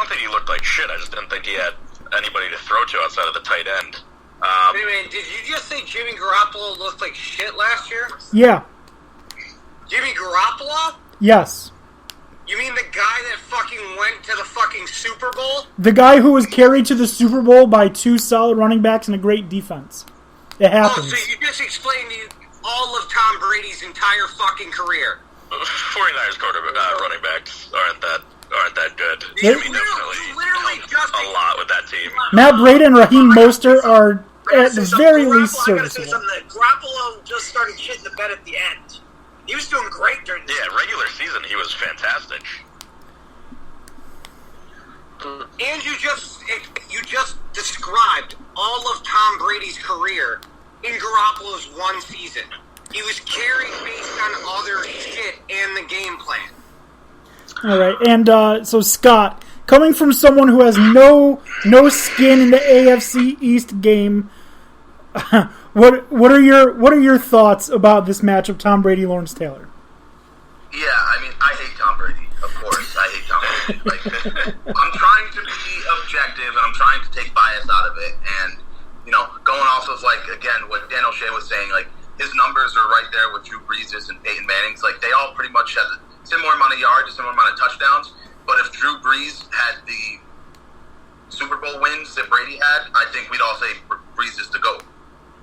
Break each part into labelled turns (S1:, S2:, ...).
S1: don't think he looked like shit. I just didn't think he had anybody to throw to outside of the tight end.
S2: Wait a minute, did you just say Jimmy Garoppolo looked like shit last year?
S3: Yeah.
S2: Jimmy Garoppolo?
S3: Yes.
S2: You mean the guy that fucking went to the fucking Super Bowl?
S3: The guy who was carried to the Super Bowl by 2 solid running backs and a great defense. It happens.
S2: Oh, so you just explained all of Tom Brady's entire fucking career.
S1: 49ers running backs aren't that good.
S3: They-
S1: Jimmy definitely helped a lot with that team.
S3: Matt Breida and Raheem Mostert are at the very least
S4: I gotta say
S3: serviceable.
S4: something. Garoppolo just started shitting the bed at the end. He was doing great during this.
S1: Yeah, regular season he was fantastic.
S2: And you just described all of Tom Brady's career in Garoppolo's one season. He was carried based on other shit and the game plan.
S3: All right, and so Scott, coming from someone who has no skin in the AFC East game, what are your thoughts about this matchup, Tom Brady, Lawrence Taylor?
S5: Yeah, I mean, I hate Tom Brady. Of course, I hate Tom Brady. Like, I'm trying to be objective and I'm trying to take bias out of it. And going off of again what Dan O'Shea was saying, his numbers are right there with Drew Brees' and Peyton Manning's. They all pretty much have a similar amount of yards, a similar amount of touchdowns. But if Drew Brees had the Super Bowl wins that Brady had, I think we'd all say Brees is the GOAT,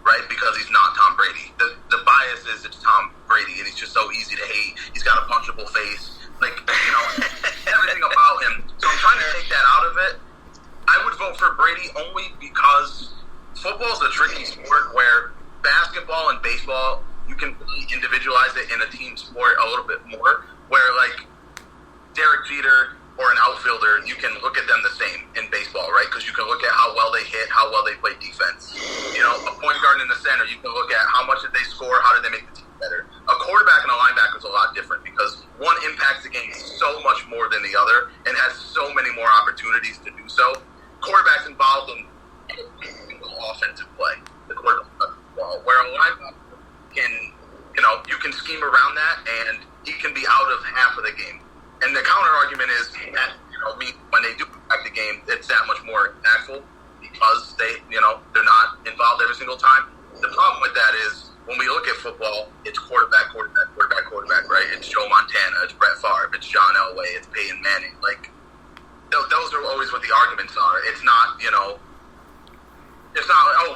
S5: right? Because he's not Tom Brady. The bias is it's Tom Brady, and he's just so easy to hate. He's got a punchable face, everything about him. So I'm trying to take that out of it. I would vote for Brady only because football's a tricky sport where basketball and baseball, you can really individualize it in a team sport a little bit more, where Derek Jeter or an outfielder, you can look at them the same in baseball, right? Because you can look at how well they hit, how well they play defense. A point guard in the center, you can look at how much did they score, how did they make the team better. A quarterback and a linebacker is a lot different because one impacts the game so much more than the other and has so many more opportunities to do so. Quarterback's involved in every single offensive play. The quarterback does the ball. Where a linebacker you can scheme around that and he can be out of half of the game. And the counter argument is that, when they do impact the game, it's that much more impactful because they're not involved every single time. The problem with that is when we look at football, it's quarterback, right? It's Joe Montana, it's Brett Favre, it's John Elway, it's Peyton Manning. Those are always what the arguments are. It's not,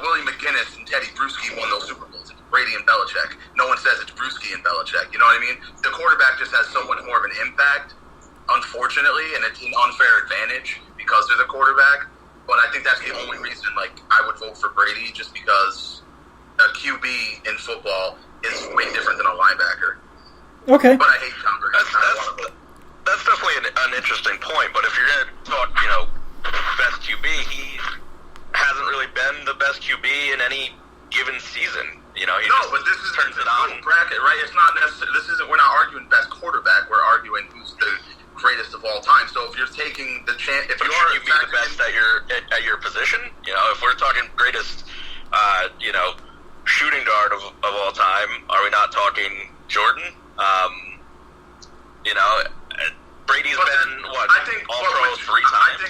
S5: Willie McGinnis and Teddy Bruschi won those Super Bowls. It's Brady and Belichick. No one says it's Bruschi and Belichick. You know what I mean? The quarterback just has so much more of an impact, unfortunately, and it's an unfair advantage because they're the quarterback. But I think that's the only reason, I would vote for Brady, just because a QB in football is way different than a linebacker.
S3: Okay.
S5: But I hate Tom Brady.
S1: That's definitely an interesting point. But if you're going to talk, best QB, he hasn't really been the best QB in any given season.
S5: But this is turns it on bracket, right? It's not necessarily. We're not arguing best quarterback. We're arguing who's the greatest of all time. So if you're taking the chance, if you are,
S1: you be the best at your position. If we're talking greatest, shooting guard of all time, are we not talking Jordan? Brady's been
S5: I think
S1: All-Pro 3 times.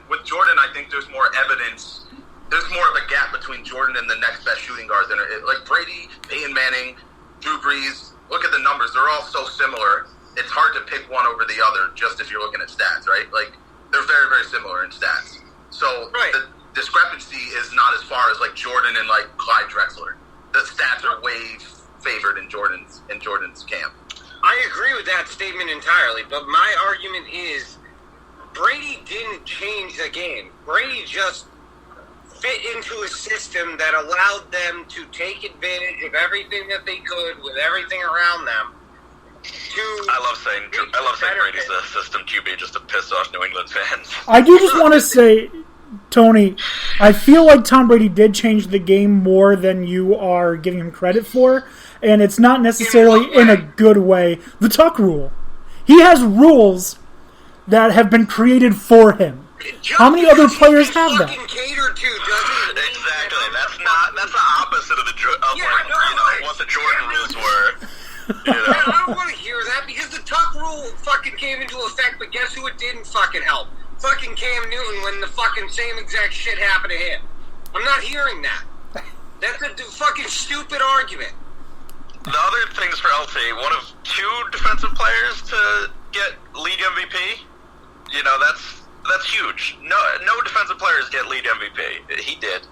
S5: With Jordan, I think there's more evidence. There's more of a gap between Jordan and the next best shooting guard than Brady, Peyton Manning, Drew Brees. Look at the numbers; they're all so similar. It's hard to pick one over the other just if you're looking at stats, right? They're very, very similar in stats. So the discrepancy is not as far as Jordan and Clyde Drexler. The stats are way favored in Jordan's camp.
S2: I agree with that statement entirely, but my argument is Brady didn't change the game. Brady just fit into a system that allowed them to take advantage of everything that they could with everything around them.
S1: I love saying Brady's a system QB just to piss off New England fans.
S3: I do just want to say, Tony, I feel like Tom Brady did change the game more than you are giving him credit for, and it's not necessarily in a good way. The tuck rule. He has rules that have been created for him. How many other players have that?
S1: Exactly. That's the opposite of what the Jordan rules were.
S2: I don't want to hear that because the tuck rule fucking came into effect, but guess who it didn't fucking help? fucking Cam Newton when the fucking same exact shit happened to him. I'm not hearing that. That's a fucking stupid argument.
S1: The other things for LT, one of 2 defensive players to get league MVP. You know, that's huge. No defensive players get league MVP. He did.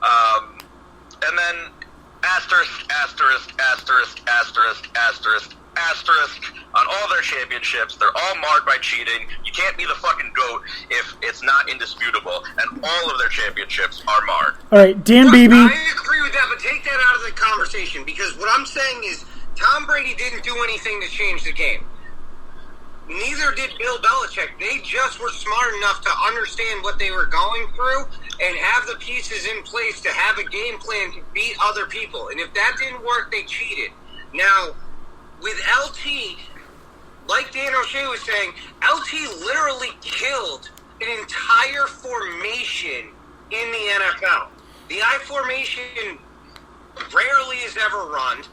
S1: And then asterisk, asterisk, asterisk, asterisk, asterisk, asterisk on all their championships. They're all marred by cheating. You can't be the fucking GOAT if it's not indisputable. And all of their championships are marred.
S3: All right, Dan Beebe.
S2: I agree with that, but take that out of the conversation, because what I'm saying is Tom Brady didn't do anything to change the game. Neither did Bill Belichick. They just were smart enough to understand what they were going through and have the pieces in place to have a game plan to beat other people. And if that didn't work, they cheated. Now, with LT, like Dan O'Shea was saying, LT literally killed an entire formation in the NFL. The I formation rarely is ever run.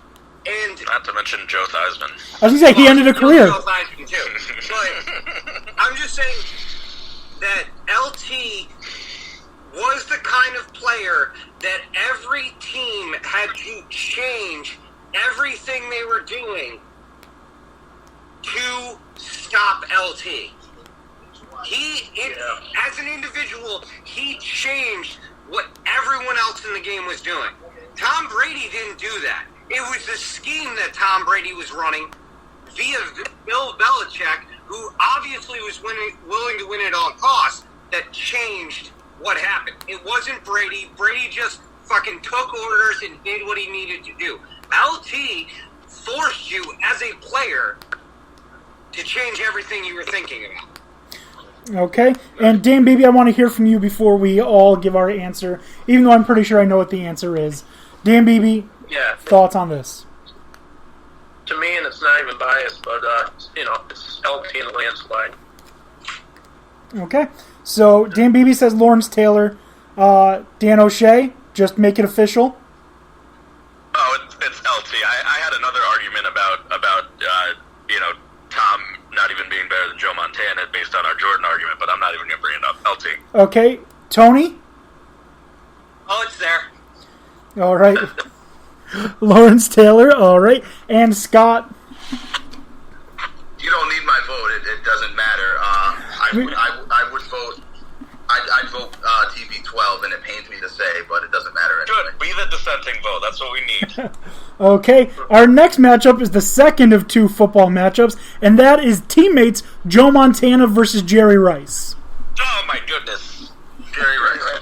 S2: And
S1: Not to mention Joe Theismann.
S3: I was going to say, he ended a career.
S2: But I'm just saying that LT was the kind of player that every team had to change everything they were doing to stop LT. As an individual, he changed what everyone else in the game was doing. Tom Brady didn't do that. It was the scheme that Tom Brady was running via Bill Belichick, who obviously was willing to win at all costs, that changed what happened. It wasn't Brady. Brady just fucking took orders and did what he needed to do. LT forced you as a player to change everything you were thinking about.
S3: Okay, and Dan Beebe, I want to hear from you before we all give our answer, even though I'm pretty sure I know what the answer is. Dan Beebe,
S6: Yeah.
S3: thoughts on this?
S6: To me, and it's not even biased, but, it's LT and a landslide.
S3: Okay, so Dan Beebe says Lawrence Taylor. Dan O'Shea, just make it official.
S1: Oh, it's LT. I had another argument about Tom not even being better than Joe Montana based on our Jordan argument, but I'm not even going to bring it up. LT.
S3: Okay, Tony?
S2: Oh, it's there.
S3: All right. Lawrence Taylor, all right. And Scott?
S5: You don't need my vote. It doesn't matter. I would vote. I'd vote TB12, and it pains me to say, but it doesn't matter anyway.
S1: Good. Be the dissenting vote. That's what we need.
S3: Okay, our next matchup is the second of 2 football matchups, and that is teammates Joe Montana versus Jerry Rice.
S1: Oh my goodness.
S5: Jerry Rice.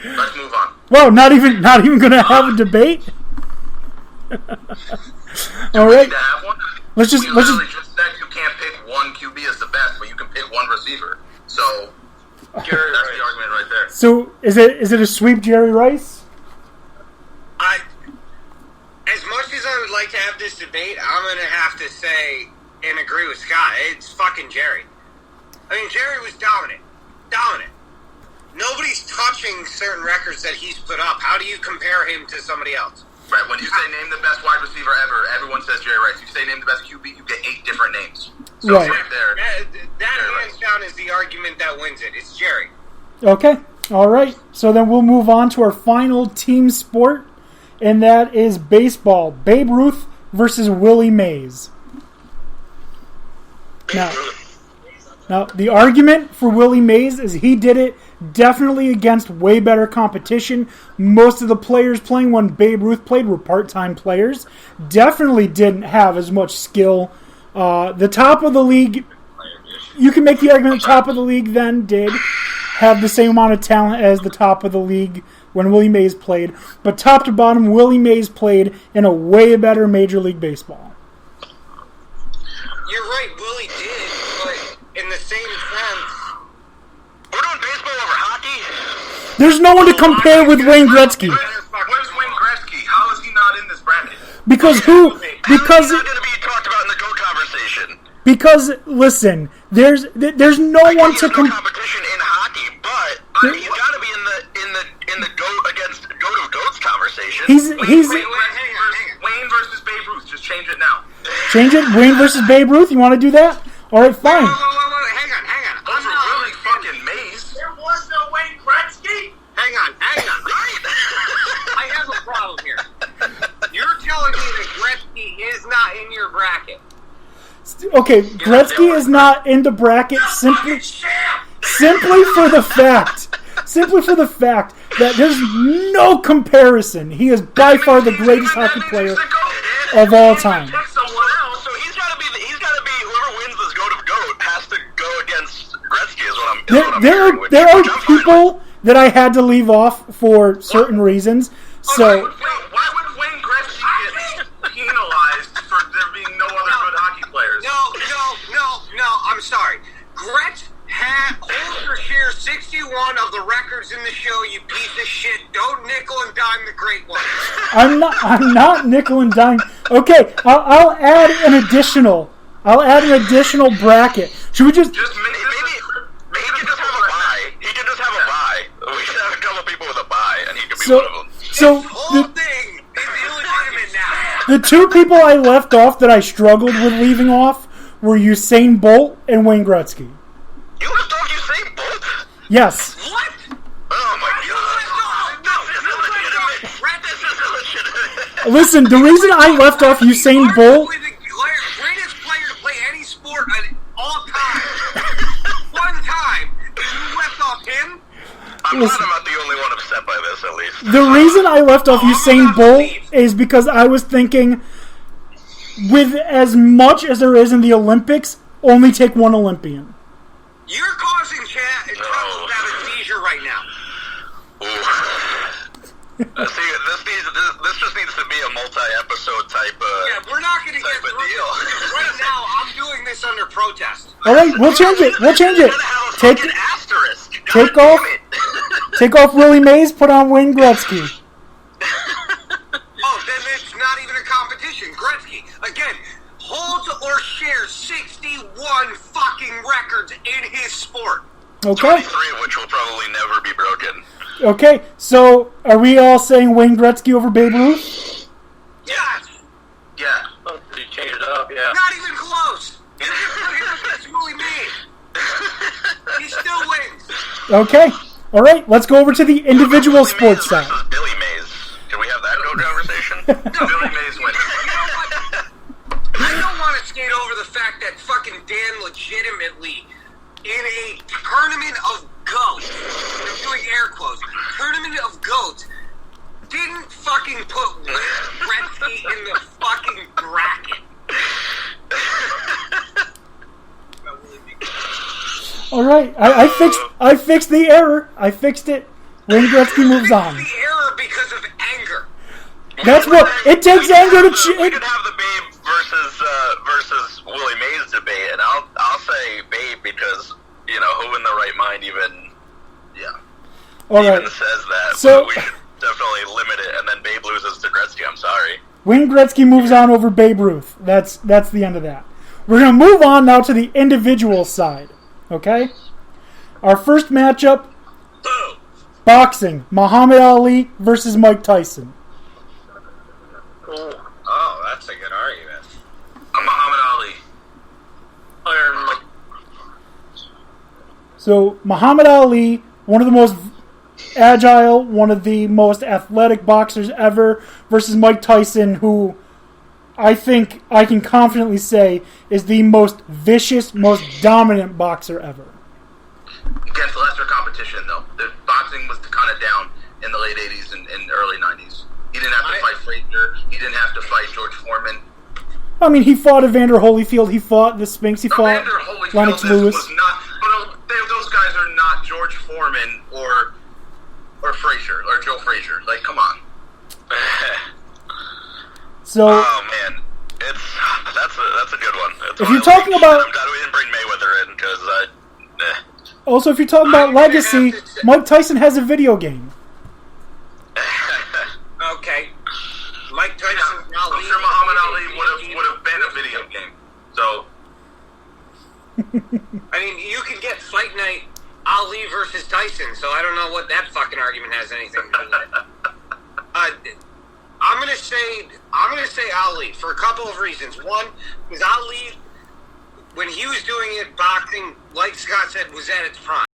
S5: Let's move on.
S3: Whoa, not even going to have a debate. All right,
S5: To have one?
S3: let's just
S5: just said you can't pick one QB as the best, but you can pick one receiver. So that's the argument right there.
S3: So is it a sweep, Jerry Rice?
S2: As much as I would like to have this debate, I'm going to have to say and agree with Scott. It's fucking Jerry. I mean, Jerry was dominant. Dominant. Nobody's touching certain records that he's put up. How do you compare him to somebody else?
S5: Right, when you say name the best wide receiver ever, everyone says Jerry Rice. You say name the best QB, you get 8 different names. So
S3: Right.
S5: right there.
S2: That hands down is the argument that wins it. It's Jerry.
S3: Okay, all right. So then we'll move on to our final team sport, and that is baseball. Babe Ruth versus Willie Mays. Now, the argument for Willie Mays is he did it definitely against way better competition. Most of the players playing when Babe Ruth played were part-time players. Definitely didn't have as much skill. The top of the league, you can make the argument the top of the league then did have the same amount of talent as the top of the league when Willie Mays played. But top to bottom, Willie Mays played in a way better Major League Baseball.
S2: You're right, Willie did, but in the same sense,
S1: We're doing baseball over hockey?
S3: There's no one to compare with Wayne Gretzky.
S5: Where's Wayne Gretzky? How is he not in this bracket?
S3: Because
S1: How is he not going to be talked about in the GOAT conversation?
S3: Because listen, there's no one to
S1: no competition in hockey, but he's got to be in the GOAT against GOAT of GOATs conversation.
S3: He's
S5: Wayne versus Babe Ruth. Just change it now.
S3: change it. Wayne versus Babe Ruth. You want to do that? All right, fine.
S2: Hang on.
S5: Those are really
S3: okay, Gretzky is not in the bracket simply for the fact that there's no comparison. He is by far the greatest hockey player of all time.
S1: So he's got to be whoever wins this goat of goat has to go against Gretzky. Is what I'm hearing.
S3: There are people that I had to leave off for certain reasons. So
S5: why would Wayne Gretzky get penalized for there being no other good hockey players?
S2: No, I'm sorry. Gretz holds for share 61 of the records in the show, you piece of shit. Don't nickel and dime the great one.
S3: I'm not nickel and dime. Okay, I'll add an additional bracket. Should we just
S1: maybe he can just have a bye. He can just have a bye. We should have a couple people with a bye, and he could be one of them.
S3: So
S2: This whole thing is illegitimate now.
S3: the two people I left off that I struggled with leaving off were Usain Bolt and Wayne Gretzky.
S1: You left off Usain Bolt?
S3: Yes.
S2: What?
S1: Oh my god! This is illegitimate.
S3: Listen, the reason I left off Usain Bolt.
S2: Arguably the greatest player to play any sport at all time. One time. You left off him?
S1: I'm glad I'm not the only one upset by this, at least.
S3: The reason I left off Usain Bolt is because I was thinking, with as much as there is in the Olympics, only take one Olympian.
S2: You're causing Chad and Chuckles to have a seizure right now.
S1: Ooh. See, this just needs to be a multi-episode type.
S2: Yeah, we're not going to get
S1: type of
S2: through
S1: deal.
S2: this. Right now, I'm doing this under protest.
S3: All right, we'll change it.
S1: Gotta have a fucking asterisk.
S3: Take
S1: God
S3: off-
S1: damn it.
S3: Take off Willie Mays, put on Wayne Gretzky.
S2: Oh, then it's not even a competition. Gretzky, again, holds or shares 61 fucking records in his sport.
S3: Okay.
S1: 23 of which will probably never be broken.
S3: Okay, so are we all saying Wayne Gretzky over Babe Ruth?
S2: Yes!
S5: Yeah.
S6: Oh, you changed it up, yeah.
S2: Not even close! It's Willie Mays. He still wins.
S3: Okay. All right, let's go over to the individual
S1: Billy
S3: sports
S1: Mays
S3: side.
S1: versus Billy Mays. Can we have that conversation?
S5: Billy Mays wins.
S2: You know what? I don't want to skate over the fact that fucking Dan legitimately, in a tournament of goats, I'm doing air quotes, tournament of goats, didn't fucking put Gretzky in the fucking bracket.
S3: All right, I fixed the error. I fixed it. Wayne Gretzky moves on.
S2: The error because of anger.
S3: That's what it takes anger to.
S1: We could have the Babe versus Willie Mays debate, and I'll say Babe because who in the right mind even
S3: All right.
S1: even says that.
S3: So-
S1: we should definitely limit it, and then Babe loses to Gretzky. I'm sorry.
S3: Wayne Gretzky moves on over Babe Ruth. That's the end of that. We're going to move on now to the individual side. Okay? Our first matchup, boxing. Muhammad Ali versus Mike Tyson.
S2: Oh, that's a good argument.
S5: I'm Muhammad Ali.
S6: Iron Mike.
S3: So, Muhammad Ali, one of the most agile, one of the most athletic boxers ever, versus Mike Tyson, who I think I can confidently say is the most vicious, most dominant boxer ever.
S5: Against lesser competition, though. The boxing was kind of down in the late 80s and early 90s. He didn't have to fight Frazier. He didn't have to fight George Foreman.
S3: I mean, he fought Evander Holyfield, he fought the Spinks, he fought
S5: Evander Holyfield
S3: Lennox Lewis.
S5: was not... But those guys are not George Foreman or Frazier, or Joe Frazier. Like, come on.
S3: So,
S1: Oh man, that's a good one. It's
S3: If
S1: one
S3: you're
S1: of the
S3: talking
S1: weak-
S3: about-
S1: I'm glad we didn't bring Mayweather in because
S3: also, if you're talking about
S2: I'm gonna
S3: legacy,
S2: have to say-
S3: Mike Tyson has a video game.
S2: Okay. Mike Tyson,
S5: Yeah, I'm sure Muhammad Ali would have been a video game. So,
S2: I mean, you could get Fight Night Ali versus Tyson, so I don't know what that fucking argument has anything to do with it. I'm gonna say Ali for a couple of reasons. One, because Ali, when he was doing it, boxing, like Scott said, was at its prime.